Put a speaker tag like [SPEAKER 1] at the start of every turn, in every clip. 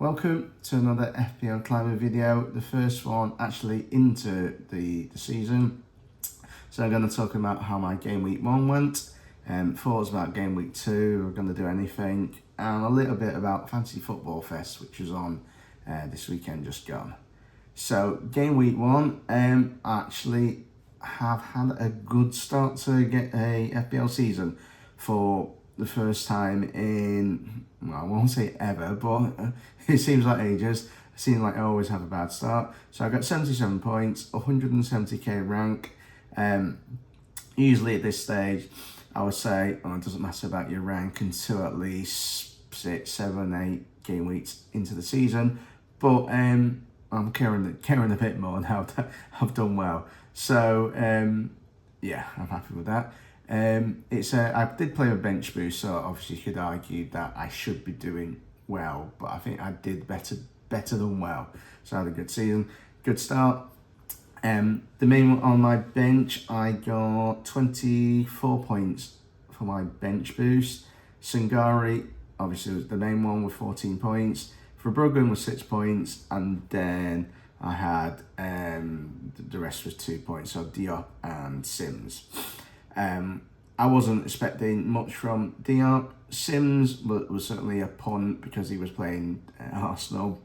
[SPEAKER 1] Welcome to another FPL Climber video, the first one actually into the season. So I'm going to talk about how my game week 1 went, thoughts about game week 2, we're going to do anything, and a little bit about Fantasy Football Fest, which was on this weekend just gone. So game week 1, actually have had a good start to get a FPL season for the first time in, well, I won't say ever, but it seems like ages. It seems like I always have a bad start. So I got 77 points, 170k rank. Usually at this stage, I would say, oh, it doesn't matter about your rank until at least 6, 7, 8 game weeks into the season. But I'm caring a bit more now that I've done well. So yeah, I'm happy with that. I did play a bench boost, so obviously you could argue that I should be doing well, but I think I did better than well. So I had a good season, good start. The main one on my bench, I got 24 points for my bench boost. Sangaré obviously was the main one with 14 points. Verbruggen was 6 points, and then I had the rest was 2 points, so Diop and Sims. I wasn't expecting much from Diop. Sims was certainly a punt because he was playing Arsenal.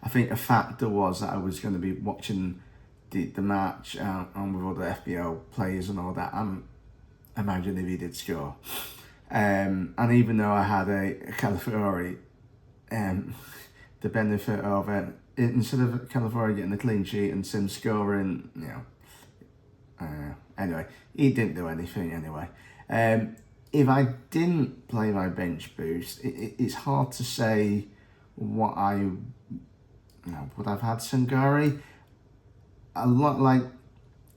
[SPEAKER 1] I think a factor was that I was going to be watching the match and with all the FPL players and all that. Imagine if he did score. And even though I had a Calafiori, the benefit of it, instead of Calafiori getting a clean sheet and Sims scoring, anyway, he didn't do anything anyway. If I didn't play my bench boost, it's hard to say what would I've had Sangaré. A lot like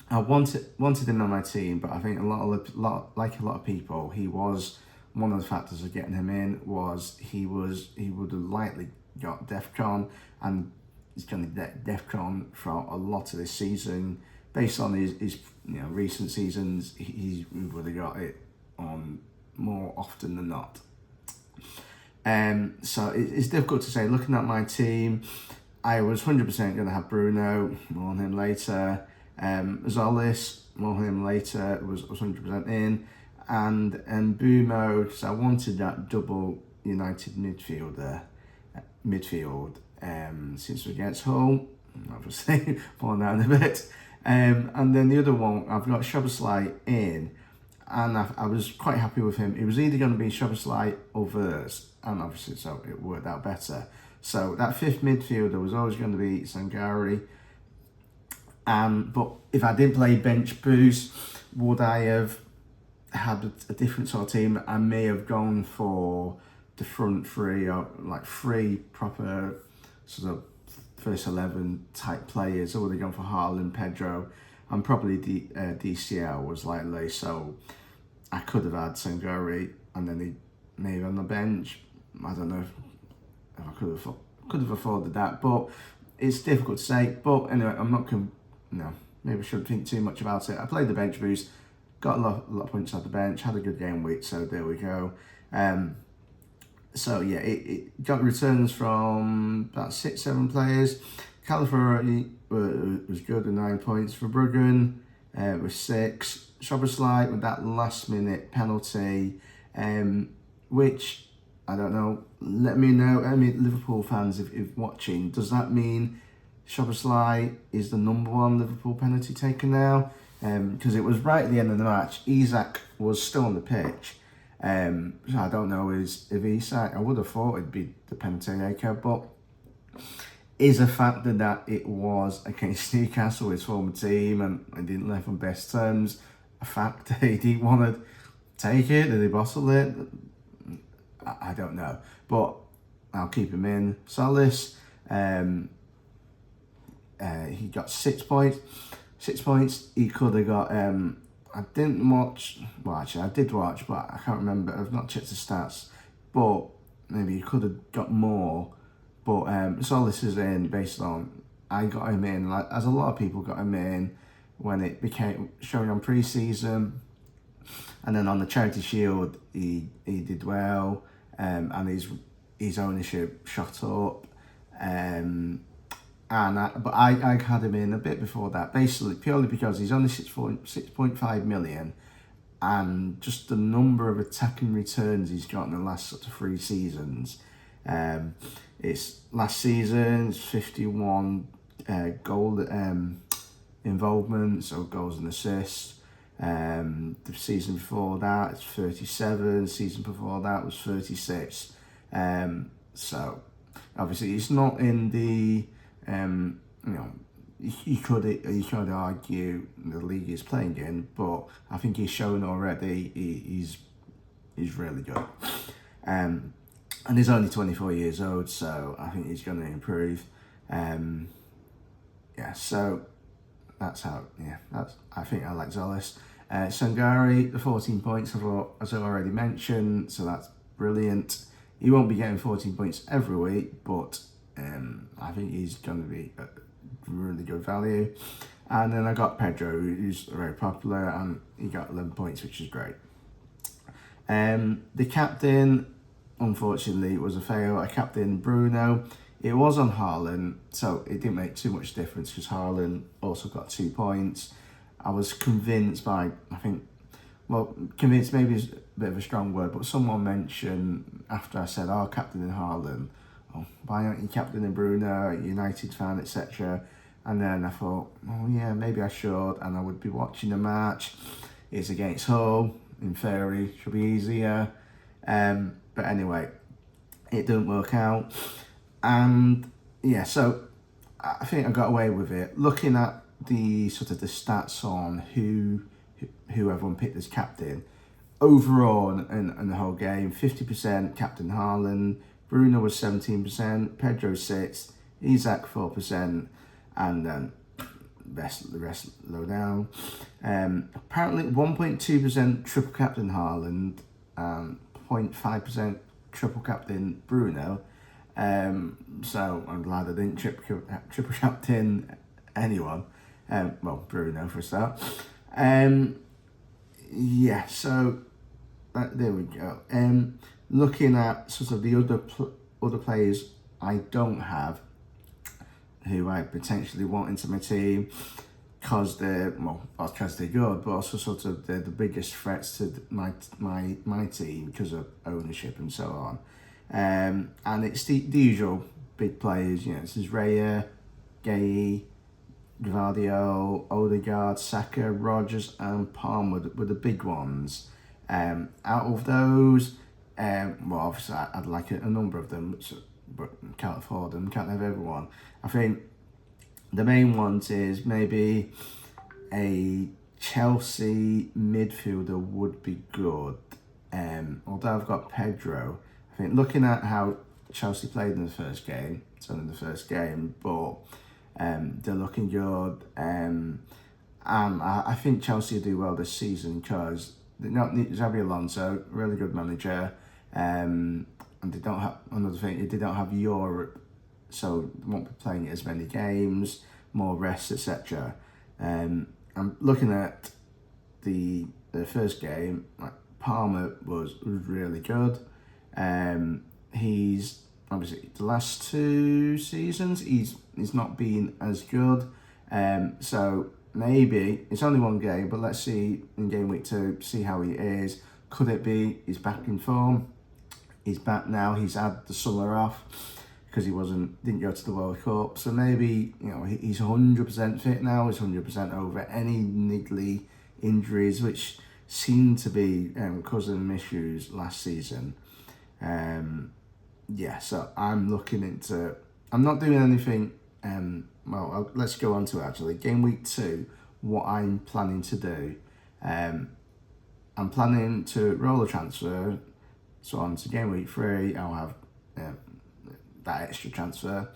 [SPEAKER 1] I wanted him on my team, but I think a lot of people, he was one of the factors of getting him in was he would have likely got DEFCON, and he's going to get DEFCON for a lot of this season. Based on his recent seasons, he would have got it on more often than not. So it's difficult to say. Looking at my team, I was 100% going to have Bruno, more on him later. Tzolis, more on him later, was 100% in. And Bumo, because I wanted that double United midfield, since we get Hull, obviously, falling down a bit. And then the other one, I've got Szoboszlai in, and I was quite happy with him. It was either going to be Szoboszlai or Verse, and obviously so it worked out better. So that fifth midfielder was always going to be Sangaré. But if I did play bench boost, would I have had a different sort of team? I may have gone for the front three, or like three proper sort of first 11 type players. I would have gone for Haaland, Pedro, and probably DCL was likely. So I could have had Sangaré and then he maybe on the bench. I don't know if I could have afforded that, but it's difficult to say. But anyway, I'm not maybe I shouldn't think too much about it. I played the bench boost, got a lot of points at the bench, had a good game week, so there we go. So yeah, it got returns from about 6-7 players. Calafiori was good with 9 points. Verbruggen with 6. Szoboszlai with that last minute penalty, which I don't know. Let me know. I mean, Liverpool fans, if watching, does that mean Szoboszlai is the number 1 Liverpool penalty taker now? Because it was right at the end of the match. Isak was still on the pitch. So I don't know if Isak, I would have thought it'd be the penalty taker, but is a factor that it was against Newcastle, his former team, and I didn't leave on best terms. A fact that he didn't want to take it, did he bottle it? I don't know, but I'll keep him in. Tzolis, he got 6 points. 6 points. He could have got. I didn't watch. Well, actually, I did watch, but I can't remember. I've not checked the stats, but maybe he could have got more. But Tzolis is in based on I got him in, like as a lot of people got him in when it became showing on pre-season, and then on the Charity Shield he did well, and he's his ownership shot up. But I had him in a bit before that, basically purely because he's only 6.5 million, and just the number of attacking returns he's got in the last sort of 3 seasons. It's last season, it's 51 goal involvement, so goals and assists. The season before that, it's 37. The season before that was 36. So obviously he's not in the you could argue the league he's playing in, but I think he's shown already he's really good. And he's only 24 years old, so I think he's going to improve. So that's how. I think I like Tzolis. Sangaré, the 14 points, as I already mentioned, so that's brilliant. He won't be getting 14 points every week, but I think he's going to be a really good value. And then I got Pedro, who's very popular, and he got 11 points, which is great. The captain, unfortunately, was a fail. I captained Bruno. It was on Haaland, so it didn't make too much difference because Haaland also got 2 points. I was convinced by, convinced maybe is a bit of a strong word, but someone mentioned after I said, captaining Haaland, why aren't you captaining Bruno, United fan, etc. And then I thought, maybe I should, and I would be watching the match. It's against Hull, in theory, should be easier. But anyway, it didn't work out. And so I think I got away with it. Looking at the sort of the stats on who everyone picked as captain, overall in the whole game, 50% captain Haaland, Bruno was 17%, Pedro 6%, Isak 4%, and then the rest low down. Apparently 1.2% triple captain Haaland and 0.5% triple captain Bruno. So I'm glad I didn't triple captain anyone. Bruno for a start. So there we go. Looking at sort of the other players I don't have, who I potentially want into my team, because they're good, but also sort of they're the biggest threats to my team because of ownership and so on. And it's the usual big players. This is Raya, Gay, Gvardiol, Odegaard, Saka, Rodgers, and Palmer were the big ones. Out of those, obviously I'd like a number of them, but can't afford them, can't have everyone. I think the main ones is maybe a Chelsea midfielder would be good. Although I've got Pedro, I think looking at how Chelsea played in the first game, it's only the first game, but they're looking good. And I think Chelsea will do well this season because they don't need Xabi Alonso, really good manager. And they don't have, another thing, they don't have Europe, so they won't be playing as many games, more rest, etc. I'm looking at the first game. Palmer was really good. He's obviously the last 2 seasons he's not been as good. So maybe it's only 1 game, but let's see in game week 2, see how he is. Could it be he's back in form? He's back now. He's had the summer off because he didn't go to the World Cup. So maybe he's 100% fit now. He's 100% over any niggly injuries, which seemed to be causing him issues last season. So I'm looking into. I'm not doing anything. Let's go on to actually game week 2. What I'm planning to do. I'm planning to roll a transfer. So on to game week 3, I'll have that extra transfer.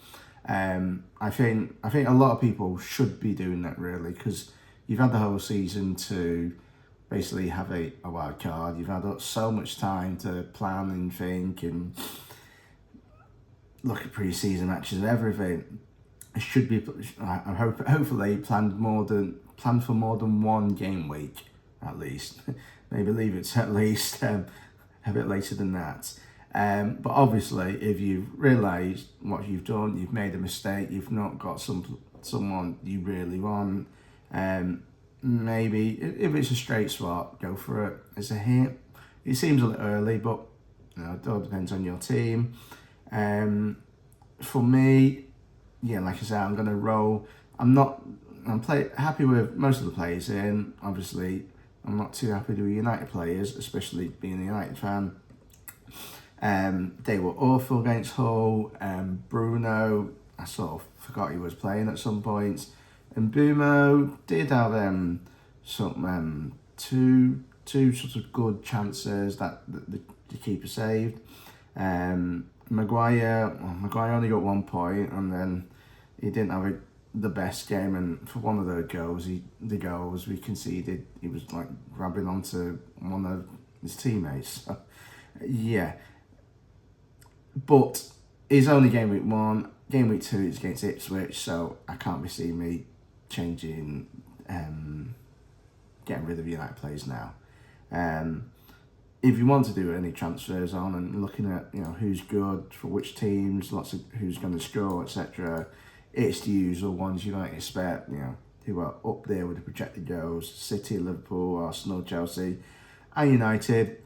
[SPEAKER 1] I think a lot of people should be doing that really, because you've had the whole season to basically have a wild card. You've had so much time to plan and think and look at pre-season matches and everything. It should be. I hopefully planned for more than 1 game week at least. Maybe leave it to at least a bit later than that. But obviously, if you've realised what you've done, you've made a mistake, you've not got someone you really want, maybe if it's a straight swap, go for it. It's a hit. It seems a little early, but it all depends on your team. For me, like I said, I'm going to roll. I'm happy with most of the players in. Obviously, I'm not too happy with United players, especially being a United fan. They were awful against Hull. Bruno, I sort of forgot he was playing at some points. And Bumo did have some two sort of good chances that the keeper saved. Maguire only got 1 point, and then he didn't have the best game. And for one of the goals we conceded, he was like grabbing onto one of his teammates. So, yeah, but it's only game week 1. Game week 2 is against Ipswich, so I can't be seeing me changing, getting rid of United players now. If you want to do any transfers on and looking at who's good for which teams, lots of who's going to score, etc., it's the usual ones you might expect. Who are up there with the projected goals: City, Liverpool, Arsenal, Chelsea, and United.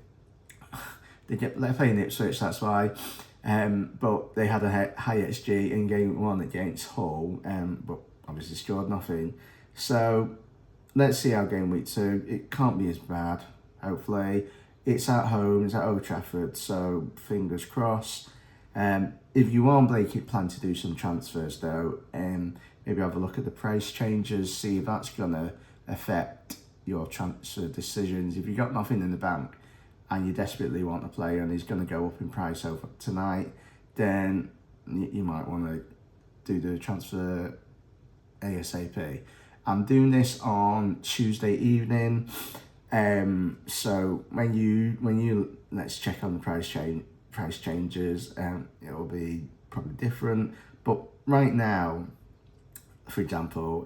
[SPEAKER 1] They're playing Ipswich, that's why. But they had a high XG in game 1 against Hull, but obviously scored nothing. So let's see how game week 2. It can't be as bad, hopefully. It's at home, it's at Old Trafford, so fingers crossed. If you are planning to do some transfers though, maybe have a look at the price changes, see if that's going to affect your transfer decisions. If you've got nothing in the bank and you desperately want a player and he's going to go up in price over tonight, then you might want to do the transfer ASAP. I'm doing this on Tuesday evening. So when you let's check on the price changes, it will be probably different. But right now, for example,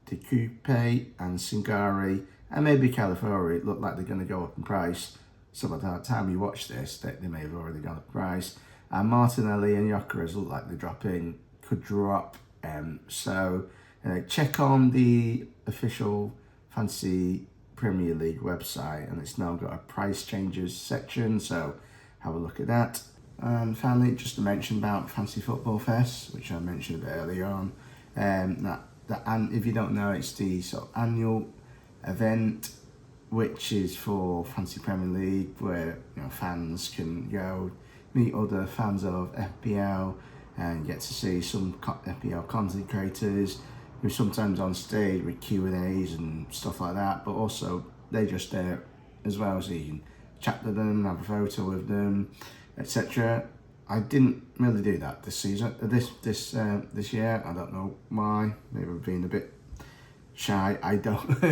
[SPEAKER 1] the Coupe and Sangaré and maybe California look like they're going to go up in price. So by the time you watch this, they may have already gone up in price. And Martinelli and Gyökeres look like they're could drop. So check on the official Fantasy Premier League website, and it's now got a price changes section, so have a look at that. And finally, just to mention about Fantasy Football Fest, which I mentioned a bit earlier on, and if you don't know, it's the sort of annual event which is for Fantasy Premier League, where fans can go meet other fans of FPL and get to see some FPL content creators who sometimes on stage with Q&As and stuff like that, but also they're just there as well, so you can chat to them, have a photo with them, etc. I didn't really do that this season, this year. I don't know why. Maybe I've been a bit shy. I don't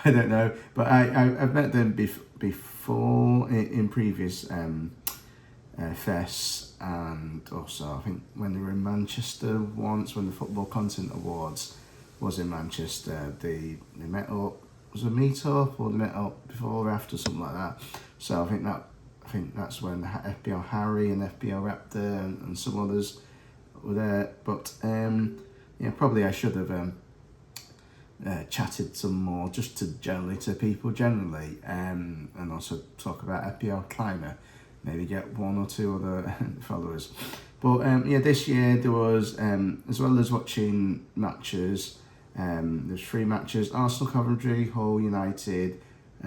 [SPEAKER 1] I don't know. But I've met them before in previous fests, and also I think when they were in Manchester once, when the Football Content Awards was in Manchester, they met up. Was it a meet up or they met up before or after, something like that? So I think that's when FPL Harry and FPL Raptor and some others were there. But probably I should have chatted some more just to people generally, and also talk about FPL Climber. Maybe get one or two other followers. But this year there was, as well as watching matches, there's 3 matches: Arsenal, Coventry, Hull, United,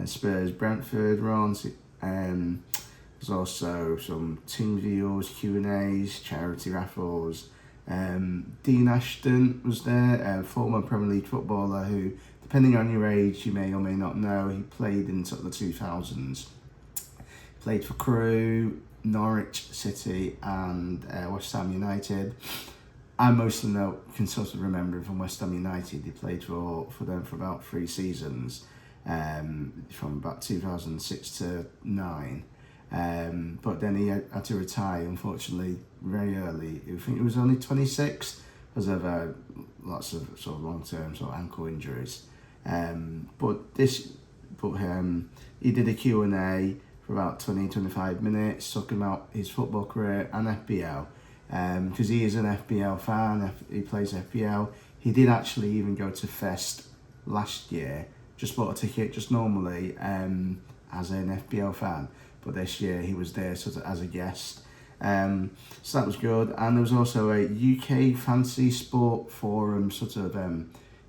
[SPEAKER 1] Spurs, Brentford were on. There's also some team views, Q&As, charity raffles. Dean Ashton was there, a former Premier League footballer who, depending on your age, you may or may not know, he played in sort of the 2000s. Played for Crewe, Norwich City and West Ham United. I mostly can sort of remember him from West Ham United. He played for them for about 3 seasons, from about 2006 to 9. But then he had to retire, unfortunately, very early. I think he was only 26 because of lots of sort of long-term sort of ankle injuries. But he did a Q&A for about 20-25 minutes, talking about his football career and FPL. Because he is an FPL fan, he plays FPL. He did actually even go to Fest last year, just bought a ticket just normally as an FPL fan. But this year he was there sort of as a guest. So that was good. And there was also a UK Fantasy Sport Forum sort of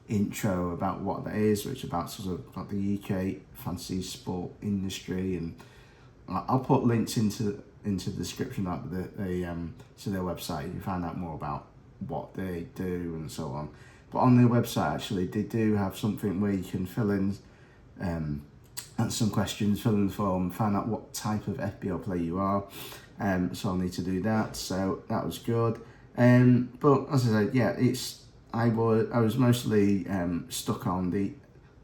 [SPEAKER 1] intro about what that is, which is about sort of like the UK fantasy sport industry. And I'll put links into the description of to their website. You can find out more about what they do and so on. But on their website, actually, they do have something where you can fill in answer some questions, fill in the form, find out what type of FPL player you are. So I'll need to do that. So that was good. But as I said, yeah, I was mostly stuck on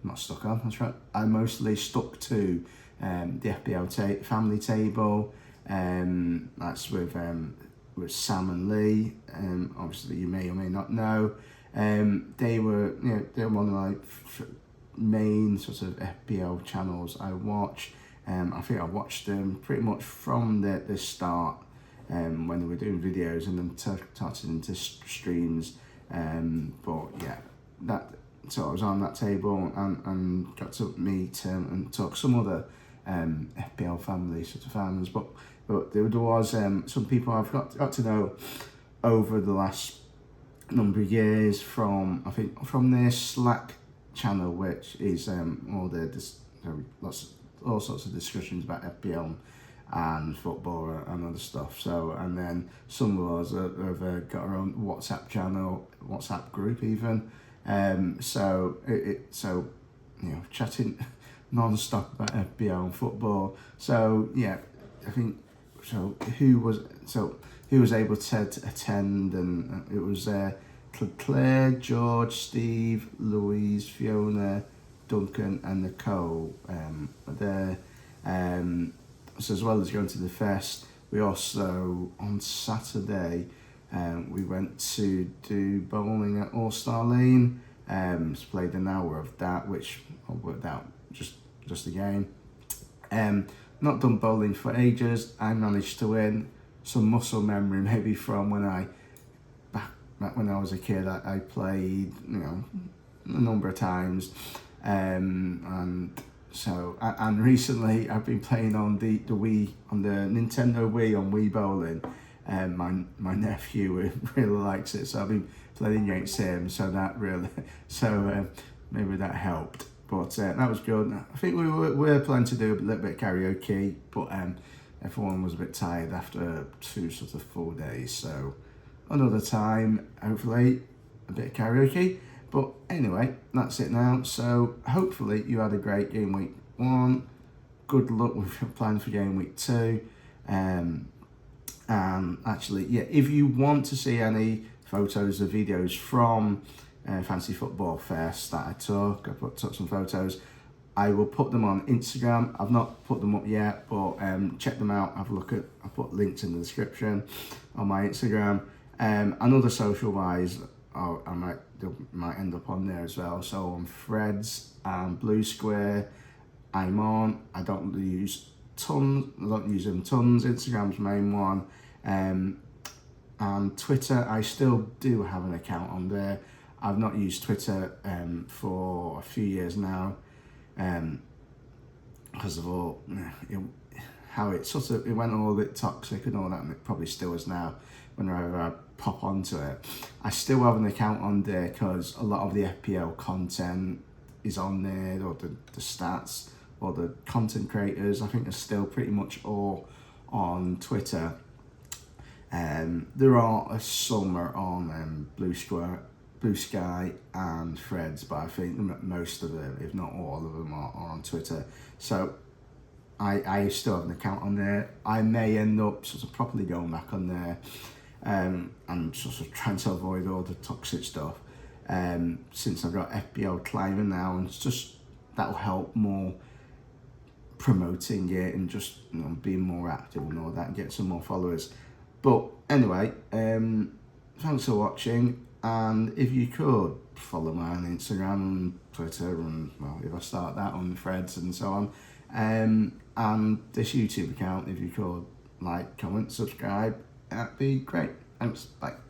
[SPEAKER 1] that's right. I mostly stuck to the FPL family table. That's with Sam and Lee. Obviously, you may or may not know. They were one of my main sort of FPL channels I watch. I think I watched them pretty much from the start when they were doing videos, and then started into streams. But yeah, so I was on that table and got to meet and talk some other FPL family sort of fans. But there was some people I've got to know over the last number of years from their Slack channel, which is all sorts of discussions about FPL and football and other stuff. So, and then some of us have got our own WhatsApp channel, WhatsApp group even. So chatting non-stop about FPL and football. So yeah, I think so. Who was able to attend? And it was Claire, George, Steve, Louise, Fiona, Duncan and Nicole there. So as well as going to the fest, we also on Saturday we went to do bowling at All Star Lane. Played an hour of that, which I worked out just a game. Not done bowling for ages. I managed to win. Some muscle memory maybe from back when I was a kid. I played a number of times. And recently I've been playing on the Wii, on the Nintendo Wii, on Wii Bowling. My nephew really likes it, so I've been playing against him. So that really, maybe that helped. But that was good. I think we were planning to do a little bit of karaoke, but everyone was a bit tired after 2 sort of full days. So another time, hopefully, a bit of karaoke. But anyway, that's it now. So hopefully you had a great game week 1. Good luck with your plan for game week 2. And actually, yeah, if you want to see any photos or videos from Fantasy Football Fest that I took some photos. I will put them on Instagram. I've not put them up yet, but check them out. Have a look at. I'll put links in the description on my Instagram. And other social wise, they might end up on there as well. So on Threads and Blue Square, I'm on. I don't use them tons. Instagram's the main one. And Twitter, I still do have an account on there. I've not used Twitter for a few years now, because of all how it went all a bit toxic and all that, and it probably still is now. Whenever I pop onto it, I still have an account on there because a lot of the FPL content is on there, or the stats, or the content creators. I think are still pretty much all on Twitter. There are some are on Blue Sky and Threads, but I think most of them, if not all of them, are on Twitter. So I still have an account on there. I may end up sort of properly going back on there and sort of trying to avoid all the toxic stuff, since I've got FPL Climbing now, and it's just that'll help more promoting it and just being more active and all that, and get some more followers. But anyway, thanks for watching, and if you could follow me on Instagram and Twitter, and well, if I start that on Threads and so on, And this YouTube account, if you could like, comment, subscribe, that'd be great. Thanks, bye.